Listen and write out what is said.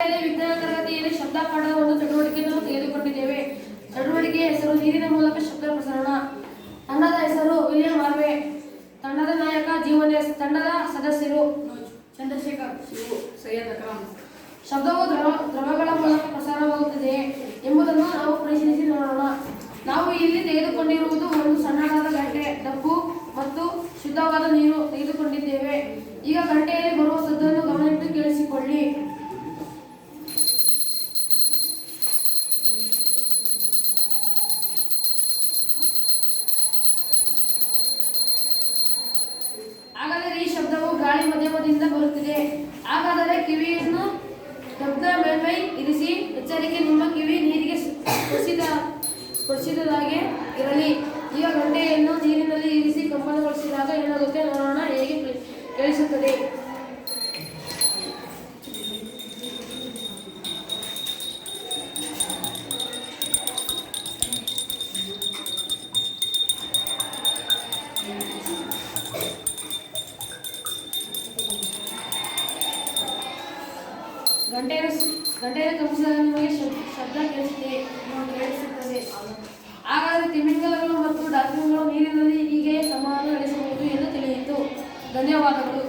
ವಿಜ್ಞಾನ ತರಗತಿಯಲ್ಲಿ ಶಬ್ದ ಪಾಠದ ಒಂದು ಚಟುವಟಿಕೆಯನ್ನು ತೆಗೆದುಕೊಂಡಿದ್ದೇವೆ. ಚಟುವಟಿಕೆಯ ಹೆಸರು ನೀರಿನ ಮೂಲಕ ಶಬ್ದ ಪ್ರಸರಣ. ತಂಡದ ಹೆಸರು ವಿಲಿಯಂ ಹಾರ್ವೆ. ತಂಡದ ನಾಯಕ ಜೀವನ್ ಎಸ್. ತಂಡದ ಸದಸ್ಯರು ಚಂದ್ರಶೇಖರ್, ಶಿವು, ಸೈಯದ್ ಅಕ್ರಮ್. ಶಬ್ದವು ದ್ರವಗಳ ಮೂಲಕ ಪ್ರಸಾರವಾಗುತ್ತದೆಯೇ ಎಂಬುದನ್ನು ನಾವು ಪರಿಶೀಲಿಸಿ ನೋಡೋಣ. ನಾವು ಇಲ್ಲಿ ತೆಗೆದುಕೊಂಡಿರುವುದು ಒಂದು ಸಣ್ಣದಾದ ಗಂಟೆ, ಡಬ್ಬು ಮತ್ತು ಶುದ್ಧವಾದ ನೀರು ತೆಗೆದುಕೊಂಡಿದ್ದೇವೆ. ಈಗ ಗಂಟೆಯಲ್ಲಿ ಬರುವ ಸದ್ದನ್ನು ಗಮನಿಟ್ಟು ಕೇಳಿಸಿಕೊಳ್ಳಿ. ಹಾಗಾದರೆ ಈ ಶಬ್ದವು ಗಾಳಿ ಮಾಧ್ಯಮದಿಂದ ಬರುತ್ತಿದೆ. ಹಾಗಾದರೆ ಕಿವಿಯನ್ನು ಶಬ್ದ ಮೇಲ್ಮೈ ಇರಿಸಿ. ಎಚ್ಚರಿಕೆ, ನಿಮ್ಮ ಕಿವಿ ನೀರಿಗೆ ಸ್ಪರ್ಶಿಸಿದಾಗೆ ಇರಲಿ. ಈಗ ಗಂಟೆಯನ್ನು ನೀರಿನಲ್ಲಿ ಇರಿಸಿ ಕಂಪನಗೊಳಿಸಿದಾಗ ಏನಾಗುತ್ತೆ ನೋಡೋಣ. ಹೇಗೆ ಕೇಳಿಸುತ್ತದೆ? ಗಂಟೆಯನ್ನು ಕಂಪಿಸಿದಾಗ ನಿಮಗೆ ಶಬ್ದ ಕೇಳಿಸುತ್ತದೆ. ಹಾಗಾದರೆ ತಿಮಿಂಗಲಗಳು ಮತ್ತು ಡಾಲ್ಫಿನ್ಗಳು ನೀರಿನಲ್ಲಿ ಹೀಗೆ ಸಂವಹನ ನಡೆಸಬಹುದು ಎಂದು ತಿಳಿಯಿತು. ಧನ್ಯವಾದಗಳು.